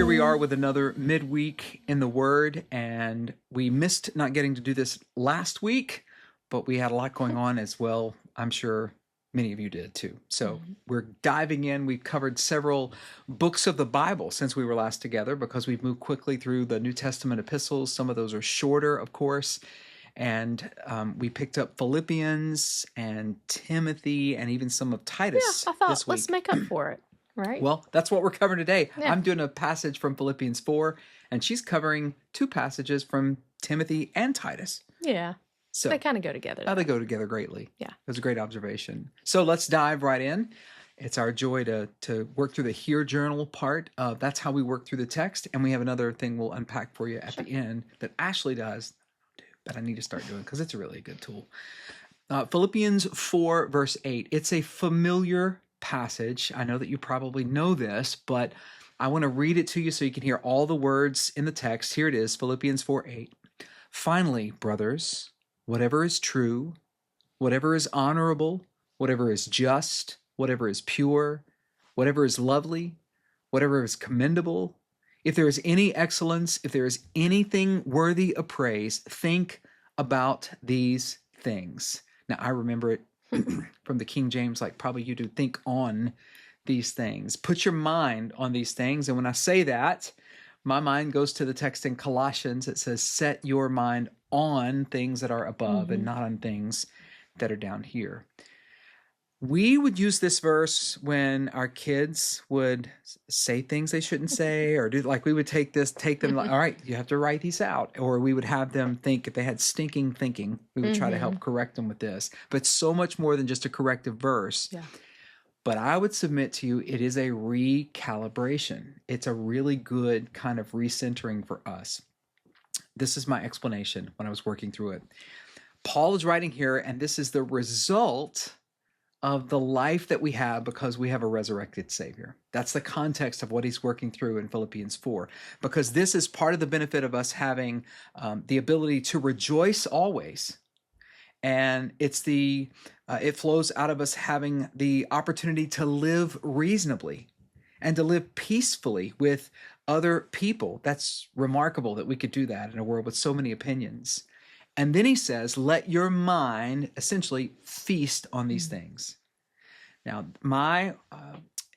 Here we are with another midweek in the Word, and we missed not getting to do this last week, but we had a lot going on as well. I'm sure many of you did too. So we're diving in. We've covered several books of the Bible since we were last together because we've moved quickly through the New Testament epistles. Some of those are shorter, of course. And we picked up Philippians and Timothy and even some of Titus I thought, this week. let's make up for it, right? Well, that's what we're covering today. Yeah. I'm doing a passage from Philippians 4, and she's covering two passages from Timothy and Titus. Yeah. So They kind of go together. they go together greatly. Yeah. It was a great observation. So let's dive right in. It's our joy to work through the H.E.A.R journal part. That's how we work through the text. And we have another thing we'll unpack for you at the end that Ashlie does that I need to start doing because it's a really good tool. Philippians 4, verse 8. It's a familiar passage. I know that you probably know this, but I want to read it to you so you can hear all the words in the text. Here it is, Philippians 4, 8. Finally, brothers, whatever is true, whatever is honorable, whatever is just, whatever is pure, whatever is lovely, whatever is commendable, if there is any excellence, if there is anything worthy of praise, think about these things. Now, I remember it from the King James, like probably you do, think on these things. Put your mind on these things. And when I say that, my mind goes to the text in Colossians. It says, set your mind on things that are above and not on things that are down here. We would use this verse when our kids would say things they shouldn't say, or do like we would take them like, all right, you have to write these out. Or we would have them think if they had stinking thinking, we would try to help correct them with this. But so much more than just a corrective verse. Yeah. But I would submit to you, it is a recalibration. It's a really good kind of recentering for us. This is my explanation when I was working through it. Paul is writing here, and this is the result of the life that we have because we have a resurrected Savior. That's the context of what he's working through in Philippians 4, because this is part of the benefit of us having the ability to rejoice always. And it's it flows out of us having the opportunity to live reasonably and to live peacefully with other people. That's remarkable that we could do that in a world with so many opinions. And then he says, let your mind essentially feast on these things. Now, my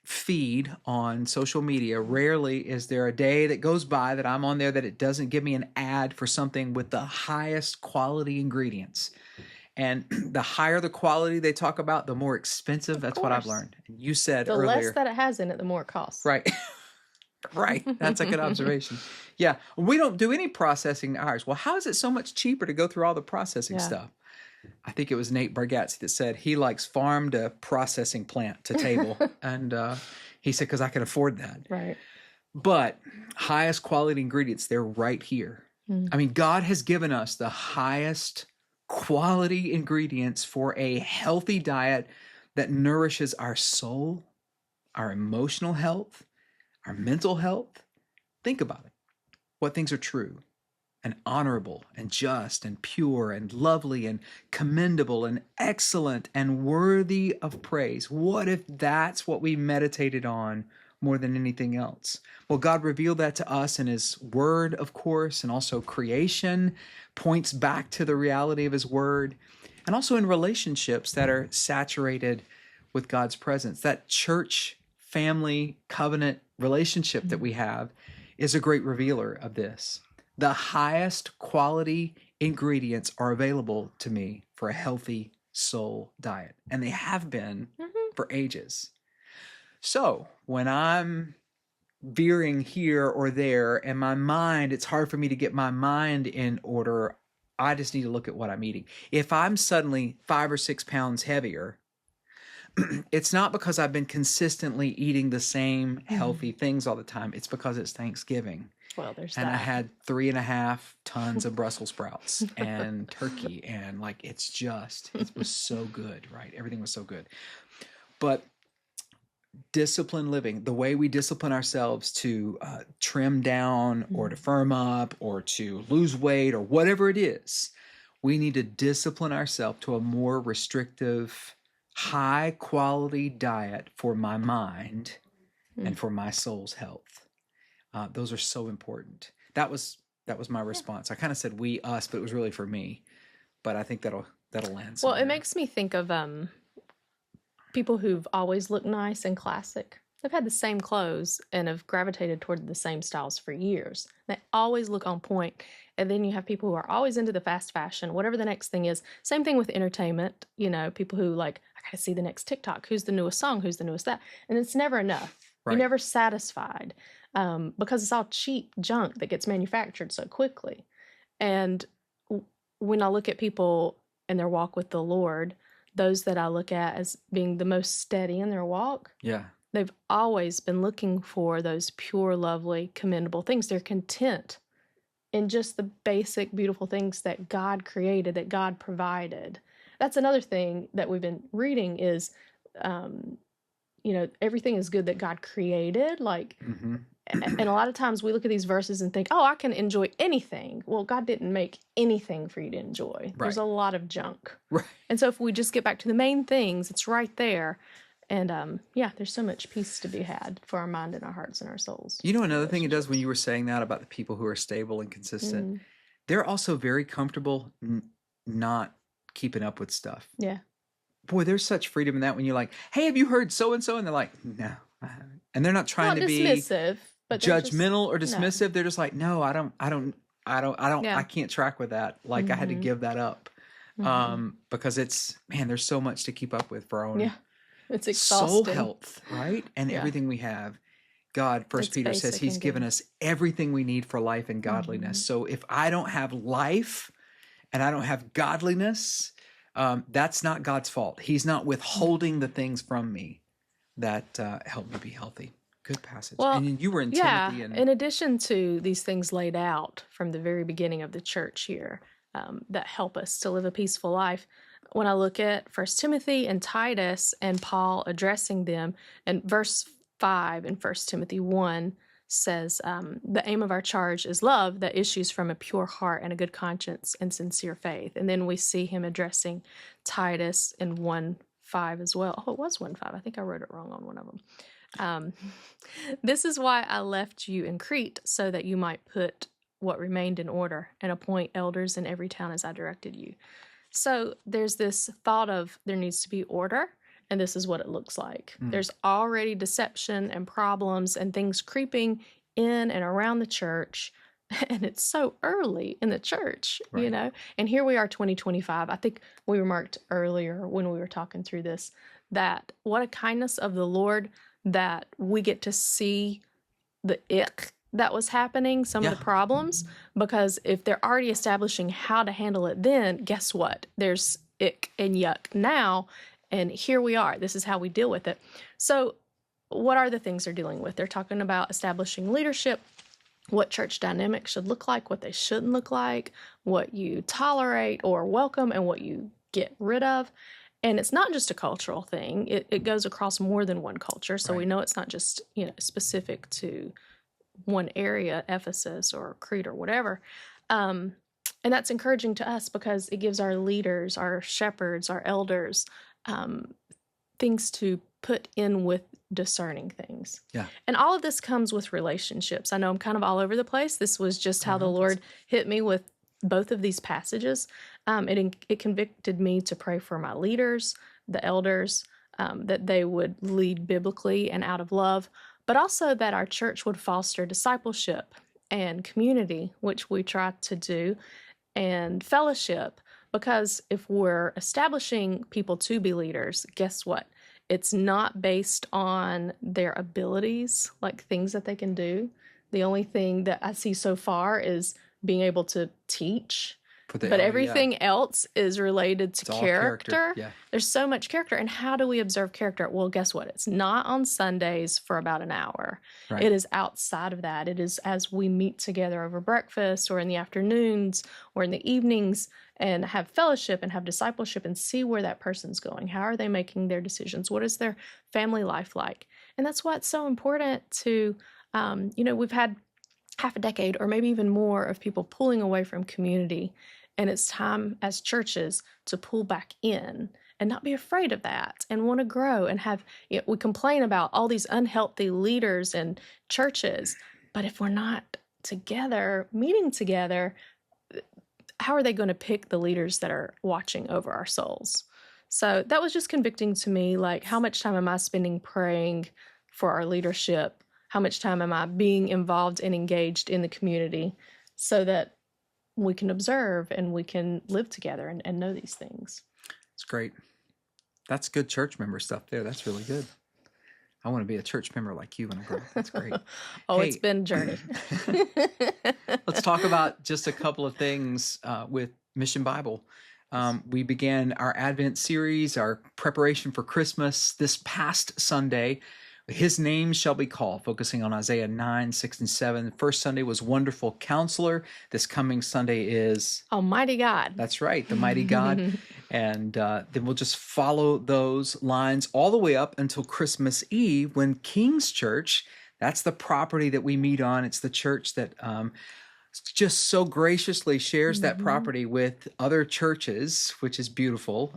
feed on social media, rarely is there a day that goes by that I'm on there that it doesn't give me an ad for something with the highest quality ingredients. And the higher the quality they talk about, the more expensive. That's what I've learned. You said the earlier. The less that it has in it, the more it costs. Right. Right. That's a good observation. Yeah. We don't do any processing ours. Well, how is it so much cheaper to go through all the processing stuff? I think it was Nate Bargatze that said he likes farm to processing plant to table. And he said, because I can afford that. Right. But highest quality ingredients, they're right here. I mean, God has given us the highest quality ingredients for a healthy diet that nourishes our soul, our emotional health, our mental health. Think about it. What things are true and honorable and just and pure and lovely and commendable and excellent and worthy of praise. What if that's what we meditated on more than anything else? Well, God revealed that to us in his word, of course, and also creation points back to the reality of his word, and also in relationships that are saturated with God's presence. That church, family, covenant relationship that we have is a great revealer of this. The highest quality ingredients are available to me for a healthy soul diet, and they have been for ages. So when I'm veering here or there and my mind, it's hard for me to get my mind in order, I just need to look at what I'm eating. If I'm suddenly 5 or 6 pounds heavier, it's not because I've been consistently eating the same healthy things all the time. It's because it's Thanksgiving. Well, there's and that. I had 3.5 tons of Brussels sprouts and turkey, and like it was so good, right? Everything was so good. But disciplined living, the way we discipline ourselves to trim down or to firm up or to lose weight or whatever it is, we need to discipline ourselves to a more restrictive, high quality diet for my mind and for my soul's health. Those are so important. That was my response. I kind of said we, us, but it was really for me. But I think that'll land Well, somewhere. it makes me think of people who've always looked nice and classic. They've had the same clothes and have gravitated toward the same styles for years. They always look on point. And then you have people who are always into the fast fashion, whatever the next thing is. Same thing with entertainment. You know, people who like, I gotta see the next TikTok. Who's the newest song? Who's the newest that? And it's never enough. Right. You're never satisfied because it's all cheap junk that gets manufactured so quickly. And when I look at people and their walk with the Lord, those that I look at as being the most steady in their walk, yeah, they've always been looking for those pure, lovely, commendable things. They're content in just the basic, beautiful things that God created, that God provided. That's another thing that we've been reading is, you know, everything is good that God created. Like, and a lot of times we look at these verses and think, oh, I can enjoy anything. Well, God didn't make anything for you to enjoy. Right. There's a lot of junk. Right. And so if we just get back to the main things, it's right there. And yeah, there's so much peace to be had for our mind and our hearts and our souls. You know, another thing it does when you were saying that about the people who are stable and consistent, they're also very comfortable not keeping up with stuff. Yeah. Boy, there's such freedom in that when you're like, hey, have you heard so-and-so? And they're like, no, I haven't. And they're not trying to be dismissive, but judgmental or dismissive. No. They're just like, no, I can't track with that. Like I had to give that up. Because there's so much to keep up with for our own it's exhausting. soul health, right? And everything we have. God, First Peter says he's given us everything we need for life and godliness. So if I don't have life and I don't have godliness, that's not God's fault. He's not withholding the things from me that help me be healthy. Good passage. Well, and you were in Timothy. And in addition to these things laid out from the very beginning of the church here that help us to live a peaceful life, when I look at 1 Timothy and Titus and Paul addressing them, and verse 5 in 1 Timothy 1 says, the aim of our charge is love that issues from a pure heart and a good conscience and sincere faith. And then we see him addressing Titus in 1:5 as well. Oh, it was 1:5. I think I wrote it wrong on one of them. This is why I left you in Crete, so that you might put what remained in order and appoint elders in every town as I directed you. So there's this thought of there needs to be order, and this is what it looks like. There's already deception and problems and things creeping in and around the church, and it's so early in the church, you know? And here we are, 2025. I think we remarked earlier when we were talking through this that what a kindness of the Lord that we get to see the ick that was happening, some of the problems, because if they're already establishing how to handle it then, guess what? There's ick and yuck now, and here we are. This is how we deal with it. So what are the things they're dealing with? They're talking about establishing leadership, what church dynamics should look like, what they shouldn't look like, what you tolerate or welcome, and what you get rid of. And it's not just a cultural thing. It goes across more than one culture. So we know it's not just, specific to one area, Ephesus or Crete or whatever. And that's encouraging to us because it gives our leaders, our shepherds, our elders, things to put in with discerning things. Yeah. And all of this comes with relationships. I know I'm kind of all over the place. This was just how the Lord hit me with both of these passages. It convicted me to pray for my leaders, the elders, that they would lead biblically and out of love, but also that our church would foster discipleship and community, which we try to do, and fellowship, because if we're establishing people to be leaders, guess what? It's not based on their abilities, like things that they can do. The only thing that I see so far is being able to teach. But everything else is related to character. Yeah. There's so much character. And how do we observe character? Well, guess what? It's not on Sundays for about an hour. Right. It is outside of that. It is as we meet together over breakfast or in the afternoons or in the evenings and have fellowship and have discipleship and see where that person's going. How are they making their decisions? What is their family life like? And that's why it's so important to, we've had half a decade or maybe even more of people pulling away from community. And it's time as churches to pull back in and not be afraid of that and want to grow and have, we complain about all these unhealthy leaders and churches. But if we're not together, meeting together, how are they going to pick the leaders that are watching over our souls? So that was just convicting to me. Like, how much time am I spending praying for our leadership? How much time am I being involved and engaged in the community so that we can observe and we can live together and know these things? It's great. That's good church member stuff there. That's really good. I want to be a church member like you when I grow up. That's great. Oh, Hey, it's been a journey. let's talk about just a couple of things with Mission Bible. We began our Advent series, our preparation for Christmas this past Sunday. His name shall be called, focusing on Isaiah 9, 6, and 7. The first Sunday was Wonderful Counselor. This coming Sunday is Almighty God. That's right, the Mighty God. And then we'll just follow those lines all the way up until Christmas Eve when King's Church, that's the property that we meet on. It's the church that just so graciously shares that property with other churches, which is beautiful.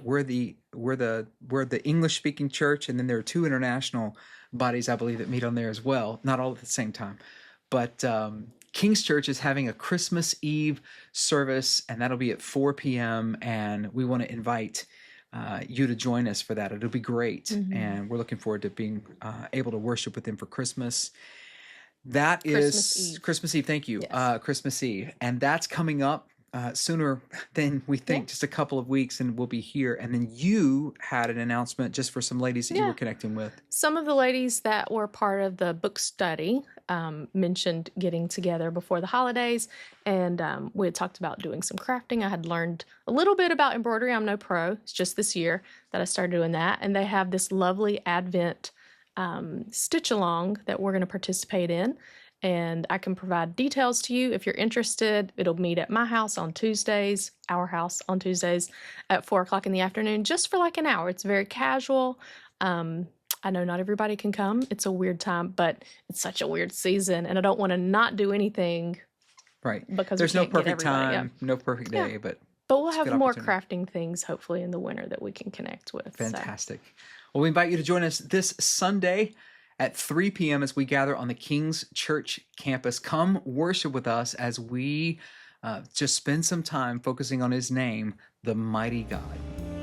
We're the English speaking church, and then there are 2 international bodies, I believe, that meet on there as well. Not all at the same time, but King's Church is having a Christmas Eve service, and that'll be at 4 p.m. And we want to invite you to join us for that. It'll be great, and we're looking forward to being able to worship with them for Christmas. That is Christmas Eve. Thank you. Yes. Christmas Eve. And that's coming up sooner than we think, just a couple of weeks, and we'll be here. And then you had an announcement just for some ladies that you were connecting with. Some of the ladies that were part of the book study mentioned getting together before the holidays, and we had talked about doing some crafting. I had learned a little bit about embroidery. I'm no pro. It's just this year that I started doing that. And they have this lovely Advent stitch along that we're going to participate in, and I can provide details to you if you're interested. It'll meet at my house on Tuesdays, our house on Tuesdays at 4:00 in the afternoon, just for like an hour. It's very casual. I know not everybody can come. It's a weird time, but it's such a weird season, and I don't want to not do anything. Right. Because there's no perfect time, no perfect day, but we'll have more crafting things hopefully in the winter that we can connect with. Fantastic. So. Well, we invite you to join us this Sunday at 3 p.m. as we gather on the King's Church campus. Come worship with us as we just spend some time focusing on His name, the Mighty God.